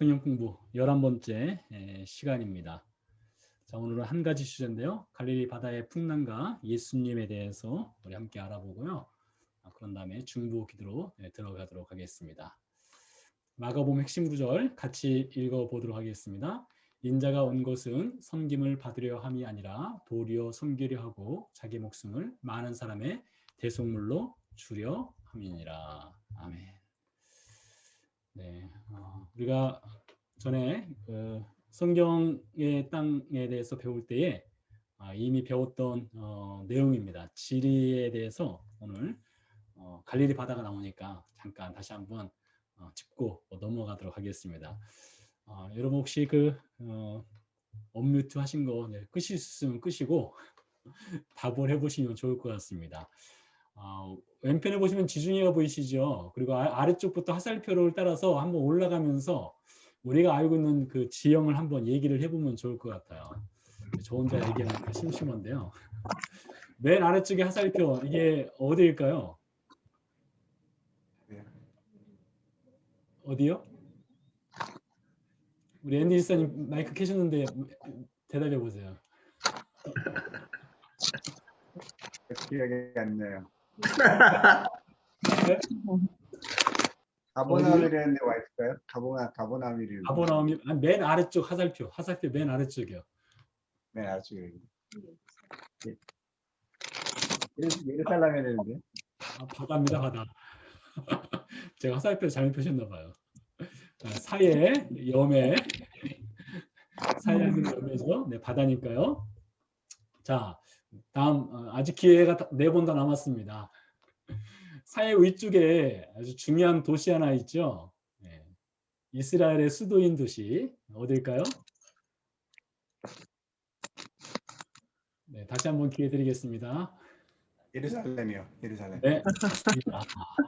성경 공부 11번째 시간입니다. 자, 오늘은 한 가지 주제인데요. 갈릴리 바다의 풍랑과 예수님에 대해서 우리 함께 알아보고요. 그런 다음에 중보 기도로 들어가도록 하겠습니다. 마가복음 핵심 구절 같이 읽어보도록 하겠습니다. 인자가 온 것은 섬김을 받으려 함이 아니라 도리어 섬기려 하고 자기 목숨을 많은 사람의 대속물로 주려 함이니라. 아멘. 네, 우리가 전에 성경의 땅에 대해서 배울 때에 이미 배웠던 내용입니다. 지리에 대해서 오늘 갈릴리 바다가 나오니까 잠깐 다시 한번 짚고 넘어가도록 하겠습니다. 여러분 혹시 언뮤트 하신 거 끄실 수 있으면 끄시고 답을 해보시면 좋을 것 같습니다. 왼편에 보시면 지중해가 보이시죠? 그리고 아래쪽부터 화살표를 따라서 한번 올라가면서 우리가 알고 있는 그 지형을 한번 얘기를 해보면 좋을 것 같아요. 저 혼자 얘기하니까 심심한데요. 맨 아래쪽에 화살표, 이게 어디일까요? 어디요? 우리 앤디 지사님 마이크 켜셨는데 대답해 보세요. 기억이 안 나요. 네? 가보나미라는 데 와 있을까요? 가보나미를. 가보나움이 맨 아래쪽 화살표 맨 아래쪽이요. 네, 아주 예루살렘에 되는데. 바다입니다, 바다. 제가 화살표 잘못 표셨나 봐요. 사해, 염해, 사해하는 염해죠. 네, 바다니까요. 자, 다음 아직 기회가 4번 더 남았습니다. 사해 위쪽에 아주 중요한 도시 하나 있죠. 네, 이스라엘의 수도인 도시 어딜까요? 네, 다시 한번 기회 드리겠습니다. 예루살렘이요. 예루살렘. 네,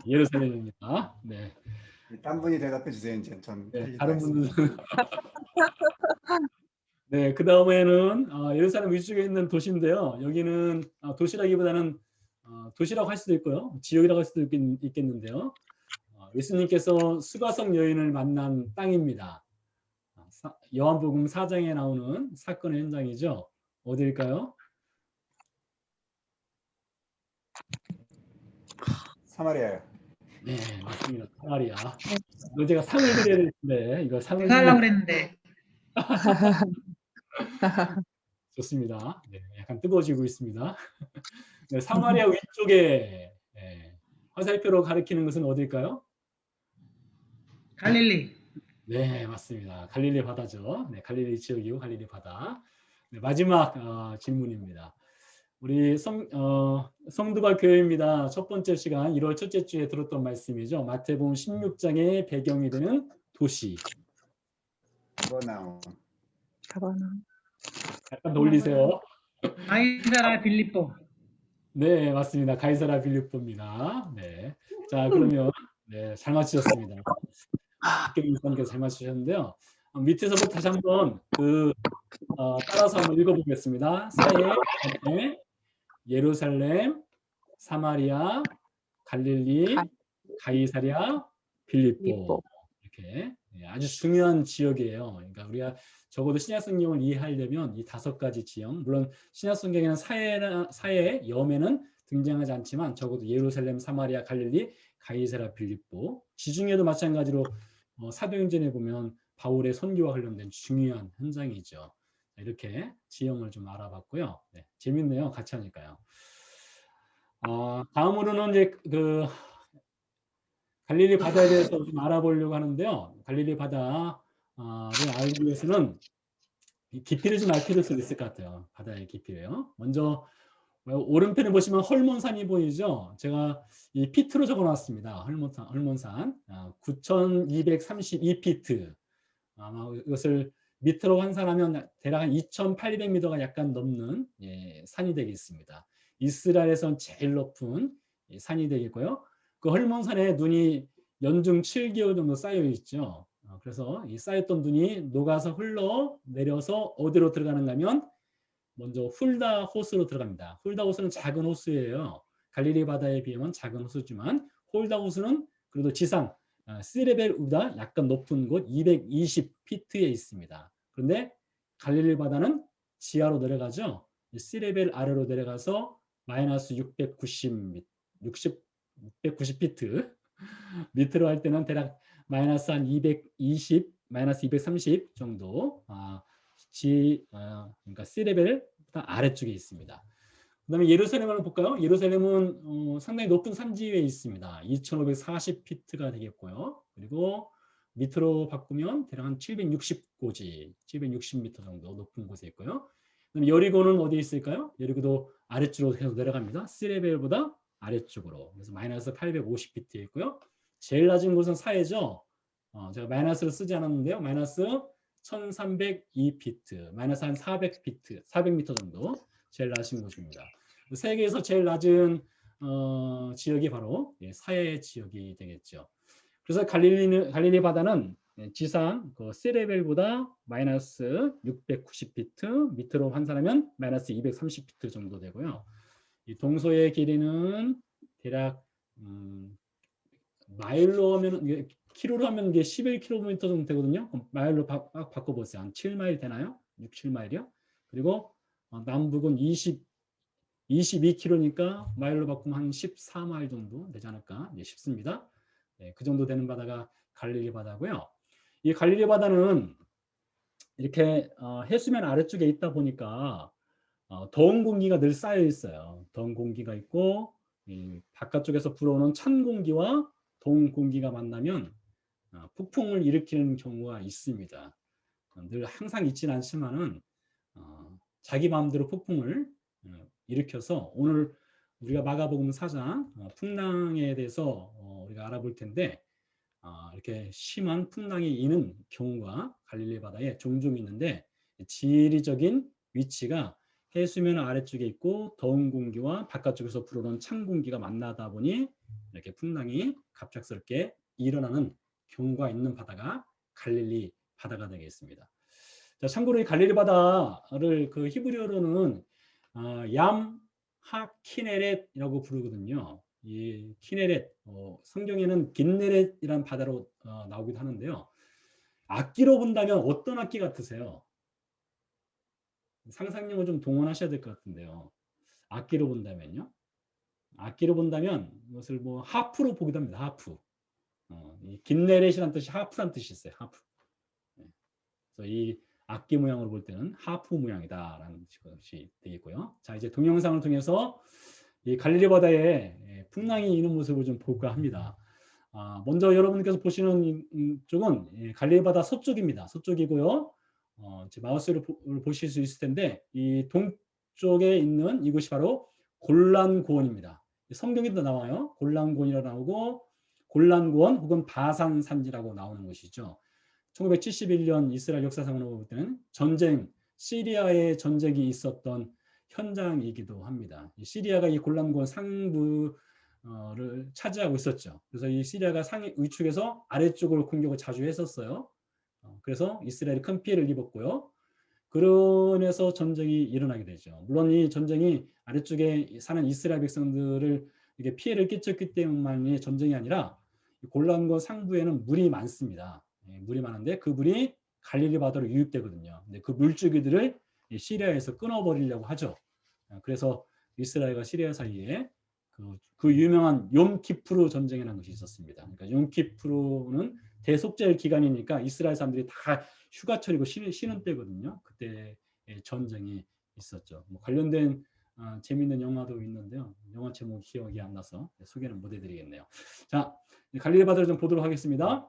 예루살렘입니다. 네. 딴 분이 대답해 주세요. 이제 전 네, 다른 분들은 네, 그 다음에는 예루살렘 위쪽에 있는 도시인데요. 여기는 도시라기보다는 도시라고 할 수도 있고요, 지역이라고 할 수도 있겠는데요. 예수님께서 수가성 여인을 만난 땅입니다. 요한복음 4장에 나오는 사건의 현장이죠. 어디일까요? 사마리아요. 네, 맞습니다. 사마리아. 이거 제가 상을 드려야 되는데 이거 상을 하려고 그랬는데. 좋습니다. 네, 약간 뜨거워지고 있습니다. 네, 사마리아 위쪽에 화살표로 가리키는 것은 어딜까요? 갈릴리. 네, 맞습니다. 갈릴리 바다죠. 네, 갈릴리 지역이고 갈릴리 바다. 네, 마지막 질문입니다. 우리 성도가 교회입니다. 첫 번째 시간 1월 첫째 주에 들었던 말씀이죠. 마태복음 16장의 배경이 되는 도시. 가버나움. 약간 놀리세요. 가이사라 빌립보. 네, 맞습니다. 가이사라 빌립보입니다. 네, 자 그러면 네, 잘 맞추셨습니다. 박경민님께서 잘 맞추셨는데요. 밑에서부터 다시 한번 따라서 한번 읽어보겠습니다. 사해, 예루살렘, 사마리아, 갈릴리, 가이사랴, 빌립보. 이렇게 아주 중요한 지역이에요. 그러니까 우리가 적어도 신약성경을 이해하려면 이 5가지 지형, 물론 신약성경에는 사해, 염에는 등장하지 않지만 적어도 예루살렘, 사마리아, 갈릴리, 가이사랴, 빌립보, 지중해도 마찬가지로 사도행전에 보면 바울의 선교와 관련된 중요한 현장이죠. 이렇게 지형을 좀 알아봤고요. 네, 재밌네요. 같이 하니까요. 다음으로는 이제 갈릴리 바다에 대해서 좀 알아보려고 하는데요. 갈릴리 바다를 알기 위해서는 깊이를 좀 알 필요가 있을 것 같아요. 바다의 깊이요. 먼저 오른편에 보시면 헐몬산이 보이죠. 제가 이 피트로 적어놨습니다. 헐몬산 9,232피트. 아마 이것을 미터로 환산하면 대략 한 2,800m가 약간 넘는 산이 되겠습니다. 이스라엘에선 제일 높은 산이 되겠고요. 그 헐몬산에 눈이 연중 7개월 정도 쌓여 있죠. 그래서 이 쌓였던 눈이 녹아서 흘러 내려서 어디로 들어가는가 하면 먼저 훌다 호수로 들어갑니다. 훌다 호수는 작은 호수예요. 갈릴리 바다에 비하면 작은 호수지만 훌다 호수는 그래도 지상 시레벨보다 약간 높은 곳 220피트에 있습니다. 그런데 갈릴리 바다는 지하로 내려가죠. 시레벨 아래로 내려가서 마이너스 690피트 밑으로 할 때는 대략 마이너스 한 220, 마이너스 230 정도 그러니까 시레벨보다 아래쪽에 있습니다. 그다음에 예루살렘을 볼까요? 예루살렘은 상당히 높은 산지 위에 있습니다. 2,540피트가 되겠고요. 그리고 밑으로 바꾸면 대략 한 760고지, 760m 정도 높은 곳에 있고요. 그다음에 여리고는 어디에 있을까요? 여리고도 아래쪽으로 계속 내려갑니다. 시레벨보다 아래쪽으로. 그래서 마이너스 850피트에 있고요. 제일 낮은 곳은 사해죠. 제가 마이너스를 쓰지 않았는데요. 마이너스 1302피트, 마이너스 한 400피트, 400m 정도 제일 낮은 곳입니다. 세계에서 제일 낮은 지역이 바로 사해 지역이 되겠죠. 그래서 갈릴리 바다는 지상 그 시레벨보다 마이너스 690피트, 밑으로 환산하면 마이너스 230피트 정도 되고요. 이 동서의 길이는 대략 마일로 하면 키로로 하면 이게 11km 정도 되거든요. 마일로 바꿔보세요. 한 7마일 되나요? 6, 7마일이요. 그리고 남북은 22km니까 마일로 바꾸면 한 14마일 정도 되지 않을까 싶습니다. 네, 그 정도 되는 바다가 갈릴리 바다고요. 이 갈릴리 바다는 이렇게 해수면 아래쪽에 있다 보니까 더운 공기가 늘 쌓여 있어요. 더운 공기가 있고 바깥쪽에서 불어오는 찬 공기와 더운 공기가 만나면 폭풍을 일으키는 경우가 있습니다. 늘 항상 있지는 않지만은 자기 마음대로 폭풍을 일으켜서 오늘 우리가 마가복음 4장 풍랑에 대해서 우리가 알아볼 텐데 이렇게 심한 풍랑이 이는 경우가 갈릴리 바다에 종종 있는데 지리적인 위치가 해수면 아래쪽에 있고 더운 공기와 바깥쪽에서 불어오는 찬 공기가 만나다 보니 이렇게 풍랑이 갑작스럽게 일어나는 경우가 있는 바다가 갈릴리 바다가 되겠습니다. 자, 참고로 이 갈릴리 바다를 그 히브리어로는 얌 하키네렛이라고 부르거든요. 이 키네렛, 성경에는 긴네렛이라는 바다로 나오기도 하는데요. 악기로 본다면 어떤 악기 같으세요? 상상력을 좀 동원하셔야 될 것 같은데요. 악기로 본다면요. 악기로 본다면 이것을 뭐 하프로 보기도 합니다. 하프. 이 긴네렛이라는 뜻이 하프란 뜻이 있어요. 하프. 그래서 이 악기 모양으로 볼 때는 하프 모양이다라는 것이 되겠고요. 자, 이제 동영상을 통해서 이 갈릴리 바다에 풍랑이 이는 모습을 좀 볼까 합니다. 먼저 여러분께서 보시는 쪽은 갈릴리 바다 서쪽입니다. 서쪽이고요. 제 마우스를 보실 수 있을 텐데 이 동쪽에 있는 이곳이 바로 골란 고원입니다. 성경에도 나와요. 골란 고원이라고 나오고 골란 고원 혹은 바산 산지라고 나오는 것이죠. 1971년 이스라엘 역사상으로 볼 때는 전쟁, 시리아의 전쟁이 있었던 현장이기도 합니다. 시리아가 이 골란 고원 상부를 차지하고 있었죠. 그래서 이 시리아가 위축해서 아래쪽으로 공격을 자주 했었어요. 그래서 이스라엘이 큰 피해를 입었고요. 그러면서 전쟁이 일어나게 되죠. 물론 이 전쟁이 아래쪽에 사는 이스라엘 백성들을 이게 피해를 끼쳤기 때문만이 전쟁이 아니라 골란고 상부에는 물이 많습니다. 물이 많은데 그 물이 갈릴리 바다로 유입되거든요. 근데 그 물줄기들을 시리아에서 끊어버리려고 하죠. 그래서 이스라엘과 시리아 사이에 그 유명한 욤키프루 전쟁이라는 것이 있었습니다. 그러니까 욤키프루는 대속죄 기간이니까 이스라엘 사람들이 다 휴가철이고 쉬는 때거든요. 그때 전쟁이 있었죠. 뭐 관련된 재미있는 영화도 있는데요. 영화 제목 기억이 안 나서 소개는 못 해드리겠네요. 자, 갈릴리 바다를 좀 보도록 하겠습니다.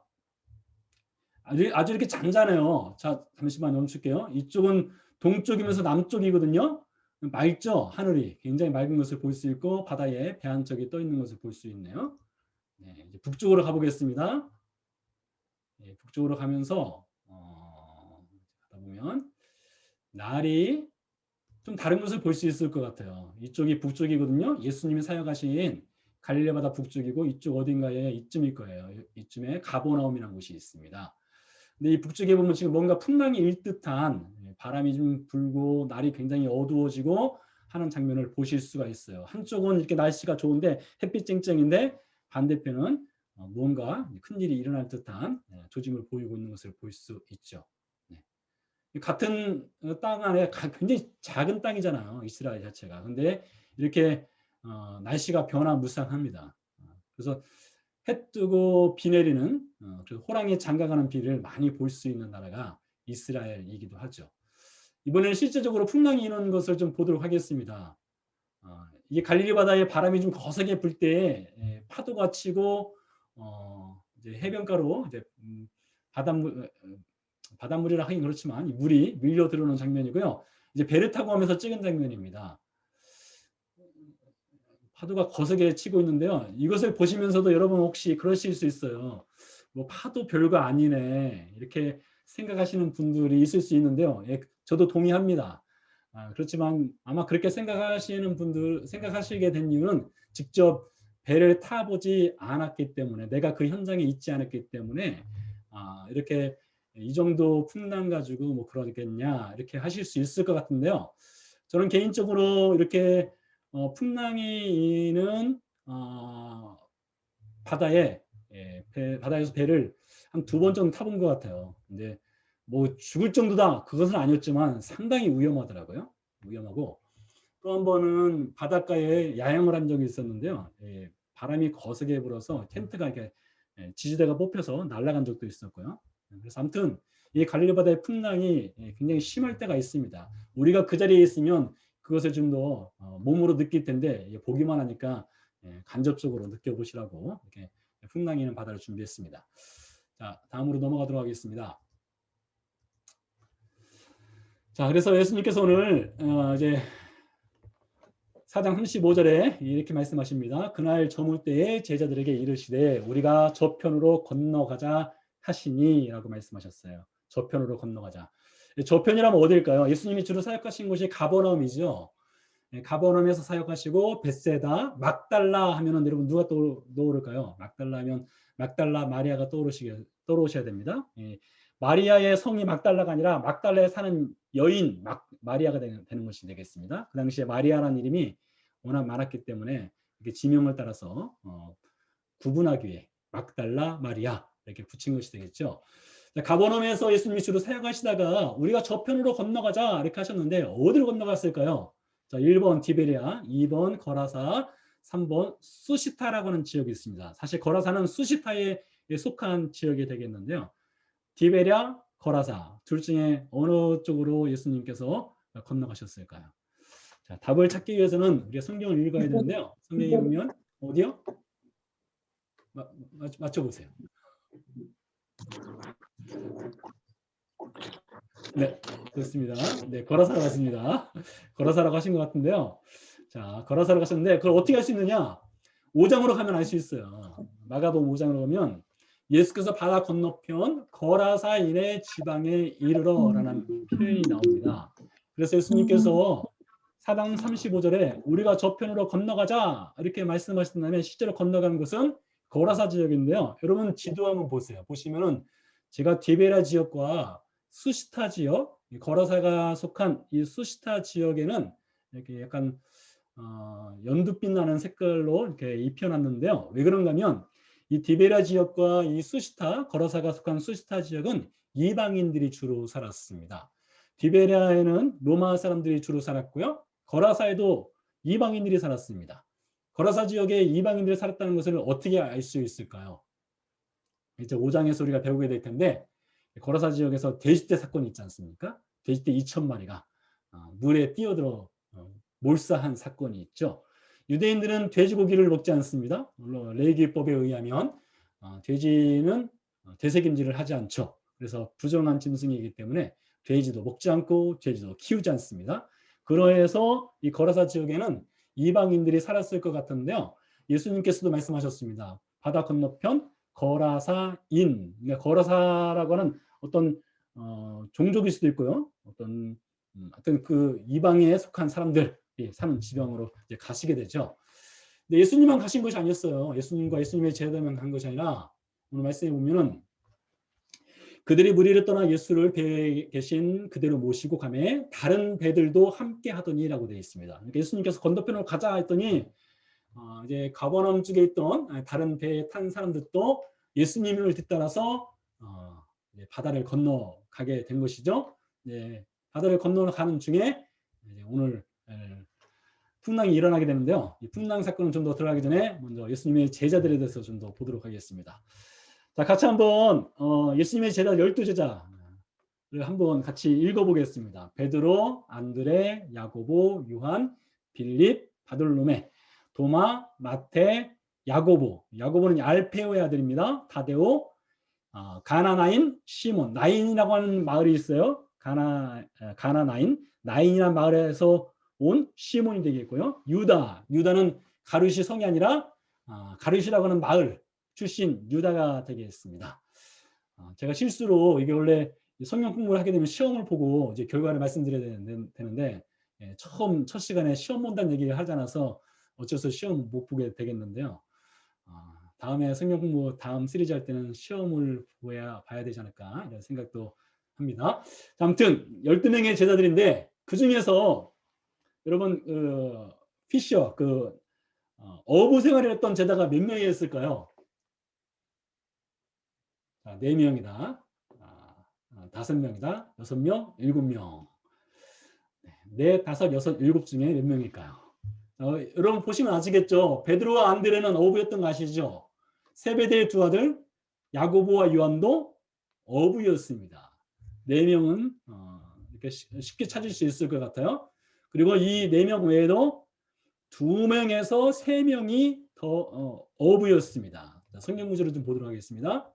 아주 이렇게 잔잔해요. 자, 잠시만 멈출게요. 이쪽은 동쪽이면서 남쪽이거든요. 맑죠? 하늘이 굉장히 맑은 것을 볼 수 있고 바다에 배 한 척이 떠 있는 것을 볼 수 있네요. 네, 이제 북쪽으로 가보겠습니다. 네, 북쪽으로 가면서 가다 보면 날이 좀 다른 것을 볼 수 있을 것 같아요. 이쪽이 북쪽이거든요. 예수님이 사역하신 갈릴리 바다 북쪽이고 이쪽 어딘가에 이쯤일 거예요. 이쯤에 가버나움이라는 곳이 있습니다. 근데 이 북쪽에 보면 지금 뭔가 풍랑이 일 듯한 바람이 좀 불고 날이 굉장히 어두워지고 하는 장면을 보실 수가 있어요. 한쪽은 이렇게 날씨가 좋은데 햇빛 쨍쨍인데 반대편은 무언가 큰 일이 일어날 듯한 조짐을 보이고 있는 것을 볼 수 있죠. 네. 같은 땅 안에 굉장히 작은 땅이잖아요. 이스라엘 자체가. 근데 이렇게 날씨가 변화무쌍합니다. 그래서 해 뜨고 비 내리는 그래서 호랑이 장가가는 비를 많이 볼 수 있는 나라가 이스라엘이기도 하죠. 이번에는 실제적으로 풍랑이 이런 것을 좀 보도록 하겠습니다. 이게 갈릴리 바다에 바람이 좀 거세게 불 때 파도가 치고 이제 해변가로 이제 바닷물이라 하긴 그렇지만 물이 밀려 들어오는 장면이고요. 이제 배를 타고 하면서 찍은 장면입니다. 파도가 거세게 치고 있는데요. 이것을 보시면서도 여러분 혹시 그러실 수 있어요. 뭐 파도 별거 아니네 이렇게 생각하시는 분들이 있을 수 있는데요. 예, 저도 동의합니다. 그렇지만 아마 그렇게 생각하시게 된 이유는 직접 배를 타보지 않았기 때문에 내가 그 현장에 있지 않았기 때문에 이렇게 이 정도 풍랑 가지고 뭐 그러겠냐 이렇게 하실 수 있을 것 같은데요. 저는 개인적으로 이렇게 풍랑이는 바다에서 배를 한 2번 정도 타본 것 같아요. 근데 뭐 죽을 정도다 그것은 아니었지만 상당히 위험하더라고요. 위험하고 또 한 번은 바닷가에 야영을 한 적이 있었는데요. 바람이 거세게 불어서 텐트가 이렇게 지지대가 뽑혀서 날아간 적도 있었고요. 그래서 아무튼 이 갈릴리 바다의 풍랑이 굉장히 심할 때가 있습니다. 우리가 그 자리에 있으면 그것을 좀 더 몸으로 느낄 텐데 보기만 하니까 간접적으로 느껴보시라고 이렇게 풍랑이 있는 바다를 준비했습니다. 자, 다음으로 넘어가도록 하겠습니다. 자, 그래서 예수님께서 오늘 이제 4장 35절에 이렇게 말씀하십니다. 그날 저물 때에 제자들에게 이르시되 우리가 저편으로 건너가자 하시니 라고 말씀하셨어요. 저편으로 건너가자. 저편이라면 어딜까요? 예수님이 주로 사역하신 곳이 가버나움이죠. 가버나움에서 사역하시고 벳세다, 막달라 하면은 여러분 누가 떠오를까요? 막달라 하면 막달라 마리아가 떠오르셔야 됩니다. 마리아의 성이 막달라가 아니라 막달라에 사는 여인 마리아가 되는 것이 되겠습니다. 그 당시에 마리아라는 이름이 워낙 많았기 때문에 이렇게 지명을 따라서 구분하기 위해 막달라 마리아 이렇게 붙인 것이 되겠죠. 가버나움에서 예수님이 주로 사역하시다가 우리가 저편으로 건너가자 이렇게 하셨는데 어디로 건너갔을까요? 자, 1번 디베리아, 2번 거라사, 3번 수시타라고 하는 지역이 있습니다. 사실 거라사는 수시타에 속한 지역이 되겠는데요. 디베리아, 거라사 둘 중에 어느 쪽으로 예수님께서 건너가셨을까요? 자, 답을 찾기 위해서는 우리가 성경을 읽어야 되는데요. 성경에 보면 어디요? 맞춰보세요. 네, 그렇습니다. 네, 거라사로 갔습니다. 거라사라고 하신 것 같은데요. 자, 거라사로 가셨는데 그걸 어떻게 할 수 있느냐? 5장으로 가면 알 수 있어요. 마가복음 5장으로 가면 예수께서 바다 건너편 거라사인의 지방에 이르러라는 표현이 나옵니다. 그래서 예수님께서 4장 35절에 우리가 저편으로 건너가자 이렇게 말씀하신 다음에 실제로 건너가는 곳은 거라사 지역인데요. 여러분 지도 한번 보세요. 보시면은 제가 디베라 지역과 수시타 지역, 거라사가 속한 이 수시타 지역에는 이렇게 약간 연두빛 나는 색깔로 이렇게 입혀놨는데요. 왜 그런가 하면 이 디베라 지역과 이 수시타, 거라사가 속한 수시타 지역은 이방인들이 주로 살았습니다. 디베라에는 로마 사람들이 주로 살았고요. 거라사에도 이방인들이 살았습니다. 거라사 지역에 이방인들이 살았다는 것을 어떻게 알 수 있을까요? 이제 5장에서 우리가 배우게 될 텐데 거라사 지역에서 돼지떼 사건이 있지 않습니까? 돼지떼 2,000마리가 물에 뛰어들어 몰사한 사건이 있죠. 유대인들은 돼지고기를 먹지 않습니다. 물론 레위기법에 의하면 돼지는 되새김질을 하지 않죠. 그래서 부정한 짐승이기 때문에 돼지도 먹지 않고 돼지도 키우지 않습니다. 그러해서 이 거라사 지역에는 이방인들이 살았을 것 같은데요. 예수님께서도 말씀하셨습니다. 바다 건너편 거라사인, 그러니까 거라사라고 하는 어떤 종족일 수도 있고요. 어떤 그 이방에 속한 사람들이 사는 지방으로 이제 가시게 되죠. 근데 예수님만 가신 것이 아니었어요. 예수님과 예수님의 제자들만 간 것이 아니라 오늘 말씀에 보면은 그들이 무리를 떠나 예수를 배에 계신 그대로 모시고 가매 다른 배들도 함께 하더니라고 되어 있습니다. 그러니까 예수님께서 건너편으로 가자 했더니 이제 가버나움 쪽에 있던 다른 배에 탄 사람들도 예수님을 뒤따라서 이제 바다를 건너가게 된 것이죠. 네, 바다를 건너가는 중에 이제 오늘 풍랑이 일어나게 되는데요. 이 풍랑 사건은 좀 더 들어가기 전에 먼저 예수님의 제자들에 대해서 좀 더 보도록 하겠습니다. 자, 같이 한번 예수님의 제자 12제자를 한번 같이 읽어보겠습니다. 베드로, 안드레, 야고보, 요한, 빌립, 바돌로메, 도마, 마테, 야고보. 야고보는 알페오의 아들입니다. 다데오, 가나나인, 시몬. 나인이라고 하는 마을이 있어요. 가나나인. 나인이라는 마을에서 온 시몬이 되겠고요. 유다는 가르시 성이 아니라 가르시라고 하는 마을 출신 유다가 되겠습니다. 제가 실수로 이게 원래 성경 공부를 하게 되면 시험을 보고 이제 결과를 말씀드려야 되는데 첫 시간에 시험 본다는 얘기를 하지 않아서 어째서 시험 못 보게 되겠는데요. 다음에 성경 공부 다음 시리즈 할 때는 시험을 봐야 되지 않을까 이런 생각도 합니다. 자, 아무튼 12명의 제자들인데 그 중에서 여러분 피셔 어부 생활을 했던 제자가 몇 명이었을까요? 자, 4명이다. 5명이다. 6명, 7명. 4, 5, 6, 7 중에 몇 명일까요? 여러분 보시면 아시겠죠? 베드로와 안드레는 어부였던 거 아시죠? 세베대의 두 아들 야고보와 요한도 어부였습니다. 4명은 이렇게 쉽게 찾을 수 있을 것 같아요. 그리고 이 4명 외에도 2명에서 3명이 더 어부였습니다. 성경 구절을 좀 보도록 하겠습니다.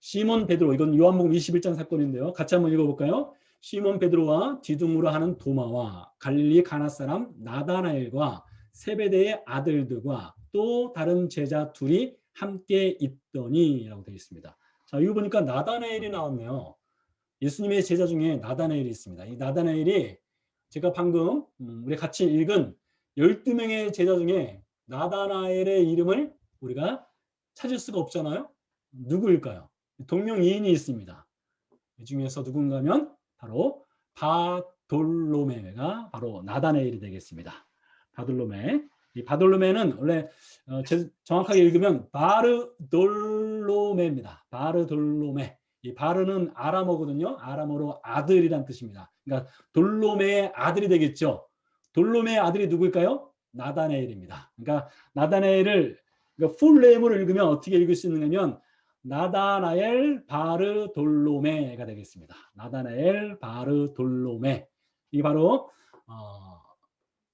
시몬 베드로, 이건 요한복음 21장 사건인데요. 같이 한번 읽어볼까요? 시몬 베드로와 뒤둥으로 하는 도마와 갈릴리 가나 사람 나다나엘과 세베대의 아들들과 또 다른 제자 둘이 함께 있더니 라고 되어 있습니다. 자, 이거 보니까 나다나엘이 나왔네요. 예수님의 제자 중에 나다나엘이 있습니다. 이 나다나엘이 제가 방금 우리 같이 읽은 12명의 제자 중에 나다나엘의 이름을 우리가 찾을 수가 없잖아요. 누구일까요? 동명이인이 있습니다. 이 중에서 누군가 하면 바로 바돌로메가 바로 나다나엘이 되겠습니다. 바돌로메. 이 바돌로메는 원래 정확하게 읽으면 바르돌로메입니다. 바르돌로메. 이 바르는 아람어거든요. 아람어로 아들이란 뜻입니다. 그러니까 돌로메의 아들이 되겠죠. 돌로메의 아들이 누구일까요? 나다나엘입니다. 그러니까 나다나엘을 풀네임으로 읽으면 어떻게 읽을 수 있느냐면 나다나엘 바르돌로메가 되겠습니다. 나다나엘 바르돌로메. 이 바로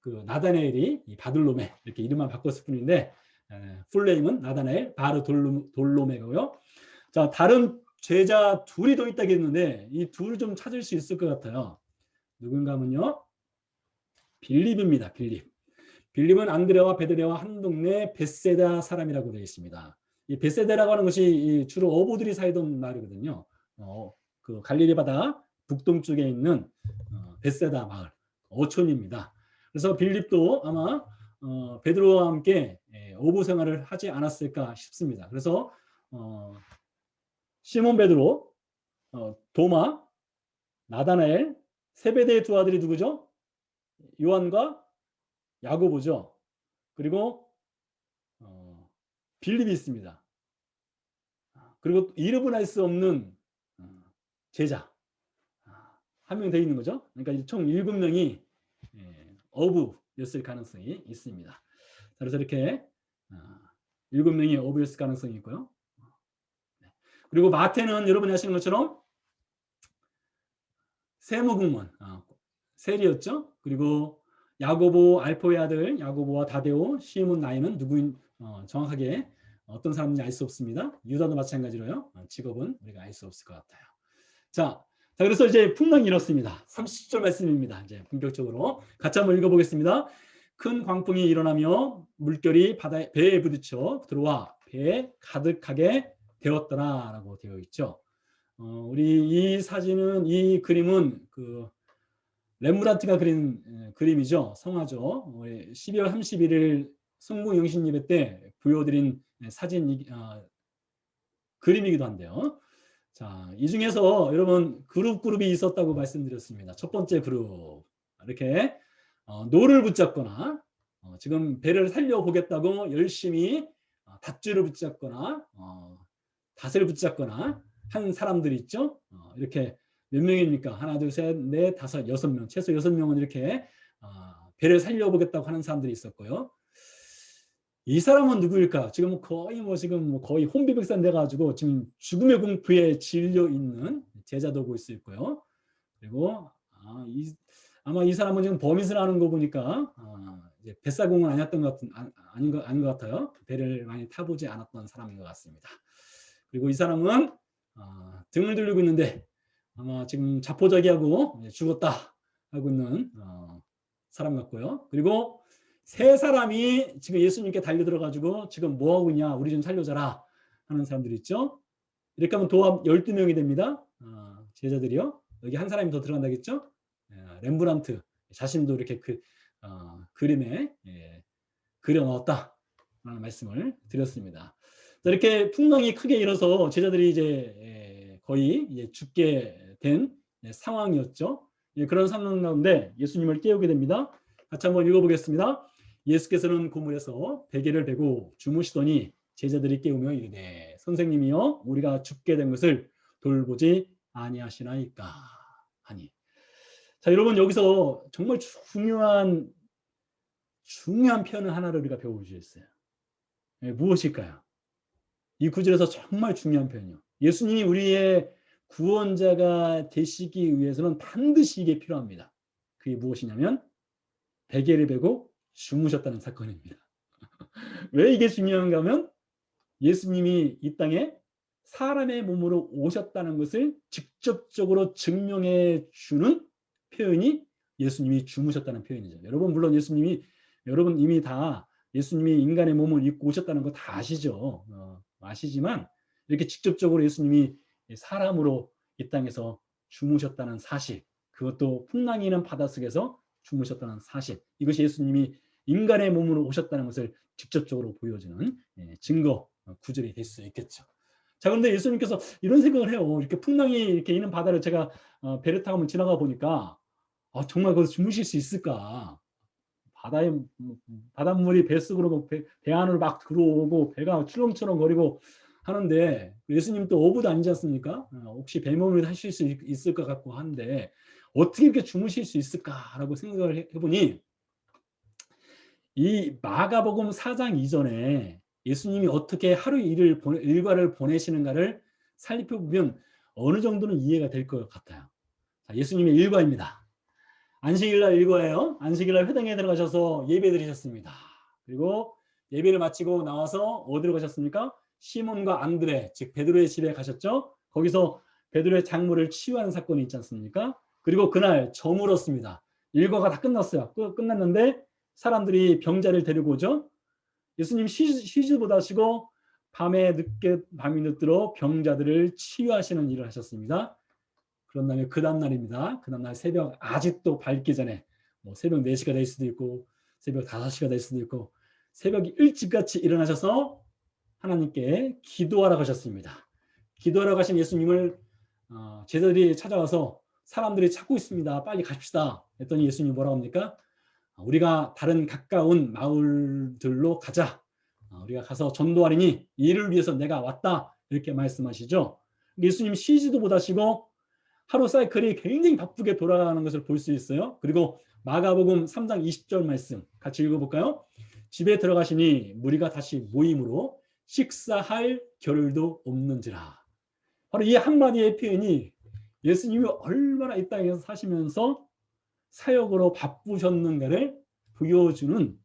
그 나다나엘이 이 바돌로메 이렇게 이름만 바꿨을 뿐인데 풀네임은 나다나엘 바르돌로메고요. 자, 다른 제자 둘이 더 있다겠는데 이 둘을 좀 찾을 수 있을 것 같아요. 누군가 하면요. 빌립입니다. 빌립은 안드레와 베드레와 한 동네 벳세다 사람이라고 되어 있습니다. 이 벳세다라고 하는 것이 주로 어부들이 살던 마을이거든요. 그 갈릴리 바다 북동쪽에 있는 벳세다 마을 어촌입니다. 그래서 빌립도 아마 베드로와 함께 어부 생활을 하지 않았을까 싶습니다. 그래서 시몬 베드로, 도마, 나다나엘, 세베대의 두 아들이 누구죠? 요한과 야고보죠. 그리고 빌립이 있습니다. 그리고 이름을 알 수 없는 제자 한 명 더 있는 거죠. 그러니까 총 7명이 어부였을 가능성이 있습니다. 그래서 이렇게 7명이 어부였을 가능성이 있고요. 그리고 마태는 여러분이 아시는 것처럼 세무국문 세리였죠. 그리고 야고보 알포의 아들 야고보와 다데오 시몬 나인은 누구인 정확하게 어떤 사람인지 알 수 없습니다. 유다도 마찬가지로요. 직업은 우리가 알 수 없을 것 같아요. 자, 그래서 이제 풍랑이 일었습니다. 30절 말씀입니다. 이제 본격적으로 같이 한번 읽어보겠습니다. 큰 광풍이 일어나며 물결이 배에 부딪혀 들어와 배에 가득하게 되었더라라고 되어 있죠. 우리 이 사진은 이 그림은 그 렘브란트가 그린 그림이죠. 성화죠. 12월 31일 성공영신 예배 때 보여드린 사진 그림이기도 한데요. 자, 이 중에서 여러분 그룹이 있었다고 말씀드렸습니다. 첫 번째 그룹 이렇게 노를 붙잡거나 지금 배를 살려보겠다고 열심히 닷줄을 붙잡거나 닷을 붙잡거나 한 사람들이 있죠. 이렇게 몇 명입니까? 하나, 둘, 셋, 넷, 다섯, 6명. 최소 6명은 이렇게 배를 살려보겠다고 하는 사람들이 있었고요. 이 사람은 누구일까? 지금 거의 거의 혼비백산 돼가지고 지금 죽음의 공포에 질려 있는 제자도 볼 수 있고요. 그리고 아마 이 사람은 지금 범인을 하는 거 보니까 이제 뱃사공은 아니었던 것 같은 아닌 것 같아요. 배를 많이 타보지 않았던 사람인 것 같습니다. 그리고 이 사람은 등을 돌리고 있는데 아마 지금 자포자기하고 죽었다 하고 있는 사람 같고요. 그리고 세 사람이 지금 예수님께 달려들어가지고 지금 뭐 하고 있냐, 우리 좀 살려줘라 하는 사람들이 있죠. 이렇게 하면 도합 12명이 됩니다. 제자들이요. 여기 한 사람이 더 들어간다겠죠. 렘브란트 자신도 이렇게 그림에 그려 넣었다라는 말씀을 드렸습니다. 자, 이렇게 풍랑이 크게 일어서 제자들이 이제 거의 이제 죽게 된 상황이었죠. 그런 상황 가운데 예수님을 깨우게 됩니다. 같이 한번 읽어보겠습니다. 예수께서는 고물에서 베개를 베고 주무시더니 제자들이 깨우며 이르되 선생님이여 우리가 죽게 된 것을 돌보지 아니하시나이까 하니. 자, 여러분 여기서 정말 중요한 표현을 하나를 우리가 배워볼 수 있어요. 무엇일까요? 이 구절에서 정말 중요한 표현이요. 예수님이 우리의 구원자가 되시기 위해서는 반드시 이게 필요합니다. 그게 무엇이냐면 베개를 베고 주무셨다는 사건입니다. 왜 이게 중요한가 하면 예수님이 이 땅에 사람의 몸으로 오셨다는 것을 직접적으로 증명해 주는 표현이 예수님이 주무셨다는 표현이죠. 여러분 물론 여러분 이미 다 예수님이 인간의 몸을 입고 오셨다는 거 다 아시죠. 아시지만 이렇게 직접적으로 예수님이 사람으로 이 땅에서 주무셨다는 사실, 그것도 풍랑이 있는 바닷속에서 주무셨다는 사실, 이것이 예수님이 인간의 몸으로 오셨다는 것을 직접적으로 보여주는 증거 구절이 될 수 있겠죠. 자, 그런데 예수님께서 이런 생각을 해요. 이렇게 풍랑이 이렇게 있는 바다를 제가 배를 타고 한번 지나가 보니까 정말 거기서 주무실 수 있을까? 바닷물이 뱃속으로 배 안으로 막 들어오고 배가 출렁출렁 거리고 하는데 예수님 또 어부도 아니지 않습니까? 혹시 배몸을 하실 수 있을 것 같고 한데 어떻게 이렇게 주무실 수 있을까라고 생각을 해보니 이 마가복음 4장 이전에 예수님이 어떻게 하루 일과를 보내시는가를 살펴보면 어느 정도는 이해가 될 것 같아요. 자, 예수님의 일과입니다. 안식일날 일과예요. 안식일날 회당에 들어가셔서 예배 드리셨습니다. 그리고 예배를 마치고 나와서 어디로 가셨습니까? 시몬과 안드레, 즉 베드로의 집에 가셨죠. 거기서 베드로의 장모를 치유하는 사건이 있지 않습니까? 그리고 그날 저물었습니다. 일과가 다 끝났어요. 끝났는데 사람들이 병자를 데리고 오죠. 예수님 쉬지도 못하시고 밤이 늦도록 병자들을 치유하시는 일을 하셨습니다. 그런 다음에 그 다음날입니다. 그 다음날 새벽 아직도 밝기 전에 새벽 4시가 될 수도 있고 새벽 5시가 될 수도 있고 새벽 일찍같이 일어나셔서 하나님께 기도하러 가셨습니다. 기도하러 가신 예수님을 제자들이 찾아와서 사람들이 찾고 있습니다. 빨리 갑시다. 했더니 예수님이 뭐라고 합니까? 우리가 다른 가까운 마을들로 가자. 우리가 가서 전도하리니 이를 위해서 내가 왔다. 이렇게 말씀하시죠. 예수님 쉬지도 못하시고 하루 사이클이 굉장히 바쁘게 돌아가는 것을 볼 수 있어요. 그리고 마가복음 3장 20절 말씀 같이 읽어볼까요? 집에 들어가시니 무리가 다시 모임으로 식사할 겨를도 없는지라. 바로 이 한마디의 표현이 예수님이 얼마나 이 땅에서 사시면서 사역으로 바쁘셨는가를 보여주는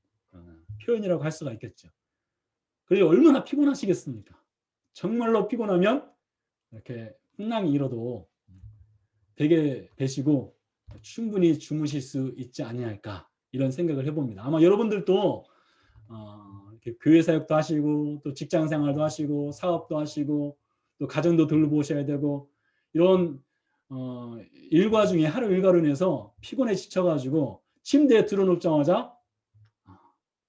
표현이라고 할 수가 있겠죠. 그래서 얼마나 피곤하시겠습니까? 정말로 피곤하면 이렇게 풍랑이 일어도 베개 베시고 충분히 주무실 수 있지 아니할까 이런 생각을 해봅니다. 아마 여러분들도 이렇게 교회 사역도 하시고 또 직장 생활도 하시고 사업도 하시고 또 가정도 돌보셔야 되고 이런 일과 중에 하루 일과로 인해서 피곤해 지쳐가지고 침대에 들어눕자마자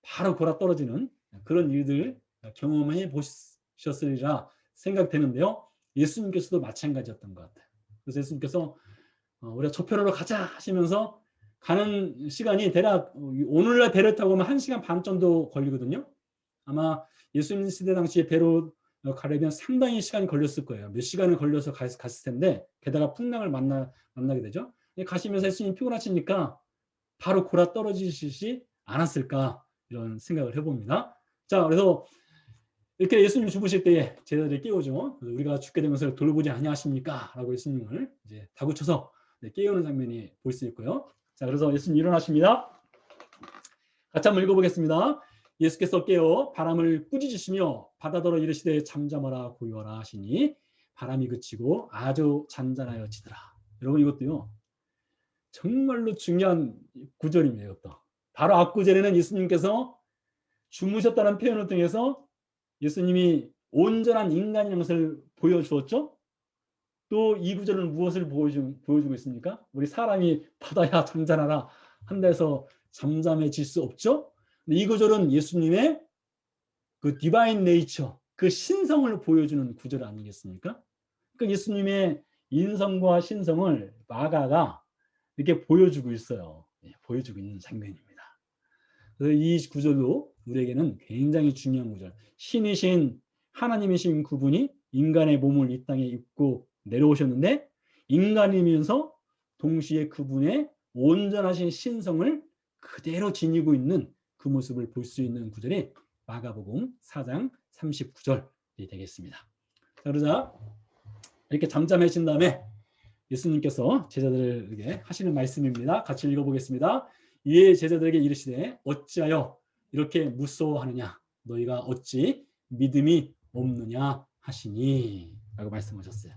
바로 골아 떨어지는 그런 일들 경험해 보셨으리라 생각되는데요. 예수님께서도 마찬가지였던 것 같아요. 그래서 예수님께서 우리가 저편으로 가자 하시면서 가는 시간이 대략 오늘날 배를 타고 오면 1시간 반 정도 걸리거든요. 아마 예수님 시대 당시에 배로 가려면 상당히 시간이 걸렸을 거예요. 몇 시간을 걸려서 갔을 텐데 게다가 풍랑을 만나게 되죠. 가시면서 예수님 피곤하시니까 바로 골아 떨어지시지 않았을까 이런 생각을 해봅니다. 자, 그래서 이렇게 예수님 주무실 때에 제자들이 깨우죠. 우리가 죽게 된 것을 돌보지 아니하십니까? 라고 예수님을 이제 다구쳐서 깨우는 장면이 볼 수 있고요. 자, 그래서 예수님 일어나십니다. 같이 한번 읽어보겠습니다. 예수께서 깨어 바람을 꾸짖으시며 바다더러 이르시되 잠잠하라 고요하라 하시니 바람이 그치고 아주 잔잔하여 지더라. 여러분 이것도요. 정말로 중요한 구절입니다. 이것도. 바로 앞구절에는 예수님께서 주무셨다는 표현을 통해서 예수님이 온전한 인간이라는 것을 보여주었죠. 또 이 구절은 무엇을 보여주고 있습니까? 우리 사람이 바다야 잠잠하라 한데서 잠잠해질 수 없죠. 이 구절은 예수님의 그 디바인 네이처, 그 신성을 보여주는 구절 아니겠습니까? 그러니까 예수님의 인성과 신성을 마가가 이렇게 보여주고 있어요. 보여주고 있는 장면입니다. 그래서 이 구절도 우리에게는 굉장히 중요한 구절. 신이신 하나님이신 그분이 인간의 몸을 이 땅에 입고 내려오셨는데 인간이면서 동시에 그분의 온전하신 신성을 그대로 지니고 있는 그 모습을 볼 수 있는 구절이 마가복음 4장 39절이 되겠습니다. 자, 그러자 이렇게 잠잠해진 다음에 예수님께서 제자들에게 하시는 말씀입니다. 같이 읽어보겠습니다. 이에 제자들에게 이르시되 어찌하여 이렇게 무서워하느냐 너희가 어찌 믿음이 없느냐 하시니 라고 말씀하셨어요.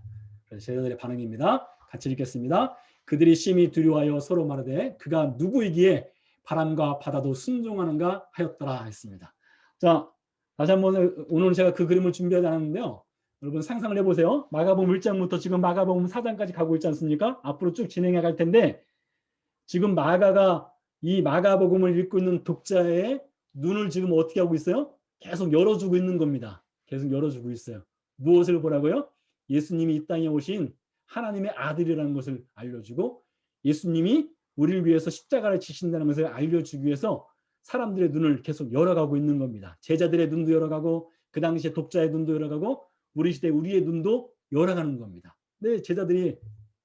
그래서 제자들의 반응입니다. 같이 읽겠습니다. 그들이 심히 두려워하여 서로 말하되 그가 누구이기에 바람과 바다도 순종하는가 하였더라 했습니다. 자, 다시 한번 오늘 제가 그 그림을 준비하지 않았는데요. 여러분 상상을 해보세요. 마가복음 1장부터 지금 마가복음 4장까지 가고 있지 않습니까? 앞으로 쭉 진행해 갈 텐데 지금 마가가 이 마가복음을 읽고 있는 독자의 눈을 지금 어떻게 하고 있어요? 계속 열어주고 있는 겁니다. 계속 열어주고 있어요. 무엇을 보라고요? 예수님이 이 땅에 오신 하나님의 아들이라는 것을 알려주고 예수님이 우리를 위해서 십자가를 지신다는 것을 알려주기 위해서 사람들의 눈을 계속 열어가고 있는 겁니다. 제자들의 눈도 열어가고 그 당시에 독자의 눈도 열어가고 우리 시대 우리의 눈도 열어가는 겁니다. 근데 제자들이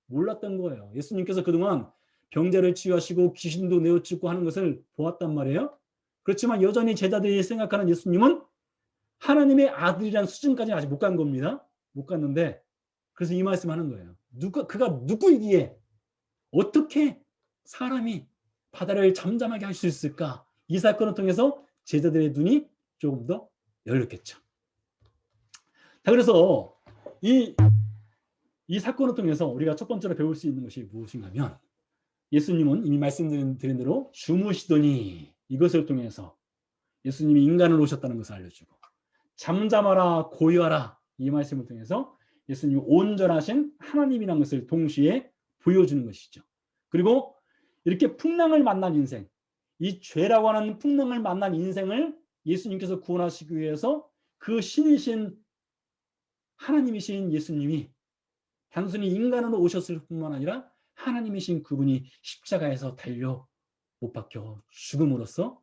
몰랐던 거예요. 예수님께서 그동안 병자를 치유하시고 귀신도 내어쫓고 하는 것을 보았단 말이에요. 그렇지만 여전히 제자들이 생각하는 예수님은 하나님의 아들이라는 수준까지는 아직 못 간 겁니다. 못 갔는데 그래서 이 말씀하는 거예요. 그가 누구이기에 어떻게 사람이 바다를 잠잠하게 할 수 있을까? 이 사건을 통해서 제자들의 눈이 조금 더 열렸겠죠. 자, 그래서 이 사건을 통해서 우리가 첫 번째로 배울 수 있는 것이 무엇인가 하면 예수님은 이미 말씀드린 대로 주무시더니 이것을 통해서 예수님이 인간을 오셨다는 것을 알려주고 잠잠하라 고요하라 이 말씀을 통해서 예수님이 온전하신 하나님이라는 것을 동시에 보여주는 것이죠. 그리고 이렇게 풍랑을 만난 인생, 이 죄라고 하는 풍랑을 만난 인생을 예수님께서 구원하시기 위해서 그 신이신 하나님이신 예수님이 단순히 인간으로 오셨을 뿐만 아니라 하나님이신 그분이 십자가에서 달려 못 박혀 죽음으로써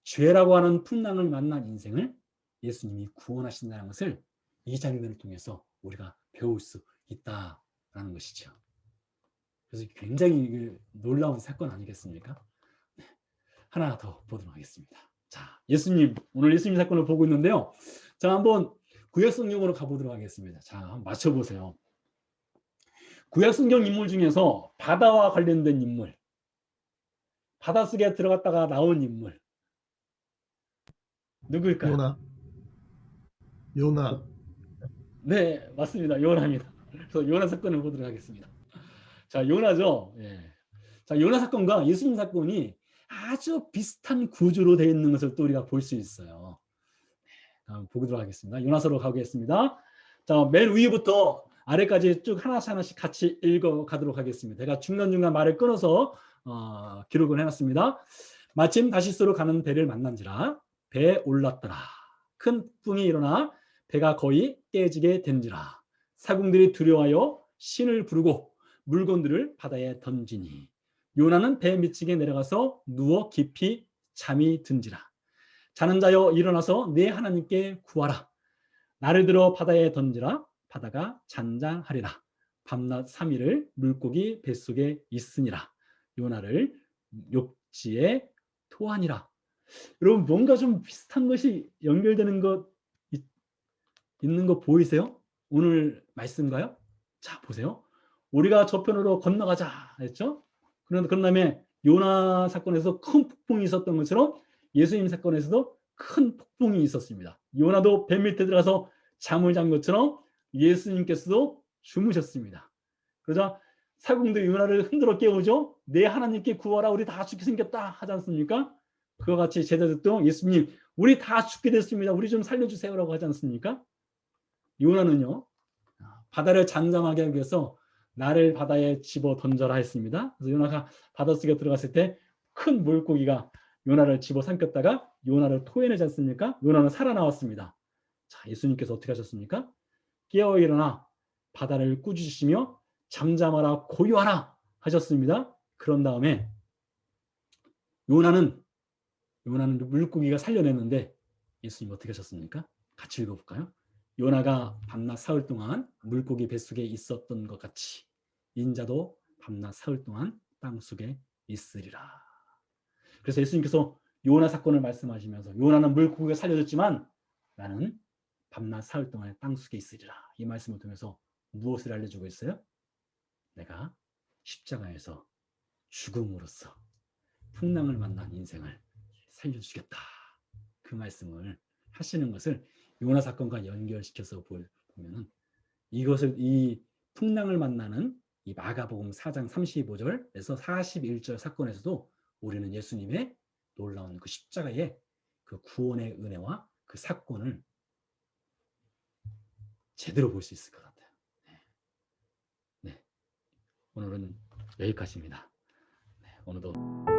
죄라고 하는 풍랑을 만난 인생을 예수님이 구원하신다는 것을 이 장면을 통해서 우리가 배울 수 있다라는 것이죠. 그래서 굉장히 놀라운 사건 아니겠습니까? 네. 하나 더 보도록 하겠습니다. 자, 오늘 예수님 사건을 보고 있는데요. 자, 한번 구약성경으로 가보도록 하겠습니다. 자, 한번 맞춰보세요. 구약성경 인물 중에서 바다와 관련된 인물, 바닷속에 들어갔다가 나온 인물 누구일까요? 요나. 네, 맞습니다. 요나입니다. 그래서 요나 사건을 보도록 하겠습니다. 자, 요나죠. 예. 자, 요나 사건과 예수님 사건이 아주 비슷한 구조로 되어 있는 것을 또 우리가 볼 수 있어요. 보도록 하겠습니다. 요나서로 가겠습니다. 자, 맨 위부터 아래까지 쭉 하나씩 같이 읽어 가도록 하겠습니다. 제가 중간중간 말을 끊어서 기록을 해놨습니다. 마침 다시스로 가는 배를 만난지라 배에 올랐더라. 큰 풍이 일어나 배가 거의 깨지게 된지라. 사궁들이 두려워하여 신을 부르고 물건들을 바다에 던지니 요나는 배 밑층에 내려가서 누워 깊이 잠이 든지라. 자는 자여 일어나서 내 하나님께 구하라. 나를 들어 바다에 던지라. 바다가 잔잔하리라. 밤낮 3일을 물고기 뱃속에 있으니라. 요나를 욕지에 토하니라. 여러분 뭔가 좀 비슷한 것이 연결되는 것 있는 거 보이세요? 오늘 말씀가요? 자 보세요. 우리가 저편으로 건너가자 했죠? 그런 다음에 요나 사건에서 큰 폭풍이 있었던 것처럼 예수님 사건에서도 큰 폭풍이 있었습니다. 요나도 배 밑에 들어가서 잠을 잔 것처럼 예수님께서도 주무셨습니다. 그러자 사공도 요나를 흔들어 깨우죠. 내 하나님께 구하라. 우리 다 죽게 생겼다 하지 않습니까? 그와 같이 제자들도 예수님 우리 다 죽게 됐습니다. 우리 좀 살려주세요라고 하지 않습니까? 요나는요. 바다를 잠잠하게 하기 위해서 나를 바다에 집어 던져라 했습니다. 그래서 요나가 바닷속에 들어갔을 때 큰 물고기가 요나를 집어 삼켰다가 요나를 토해내지 않습니까? 요나는 살아나왔습니다. 자, 예수님께서 어떻게 하셨습니까? 깨어 일어나 바다를 꾸짖으시며 잠잠하라 고요하라 하셨습니다. 그런 다음에 요나는 물고기가 살려냈는데 예수님 어떻게 하셨습니까? 같이 읽어볼까요? 요나가 밤낮 사흘 동안 물고기 뱃속에 있었던 것 같이 인자도 밤낮 사흘 동안 땅속에 있으리라. 그래서 예수님께서 요나 사건을 말씀하시면서 요나는 물고기가 살려졌지만 나는 밤낮 사흘 동안 땅속에 있으리라. 이 말씀을 통해서 무엇을 알려주고 있어요? 내가 십자가에서 죽음으로써 풍랑을 만난 인생을 살려주겠다. 그 말씀을 하시는 것을 요나 사건과 연결시켜서 보면은 이것을 이 풍랑을 만나는 이 마가복음 4장 35절에서 41절 사건에서도 우리는 예수님의 놀라운 그 십자가의 그 구원의 은혜와 그 사건을 제대로 볼 수 있을 것 같아요. 네. 오늘은 여기까지입니다. 네, 오늘도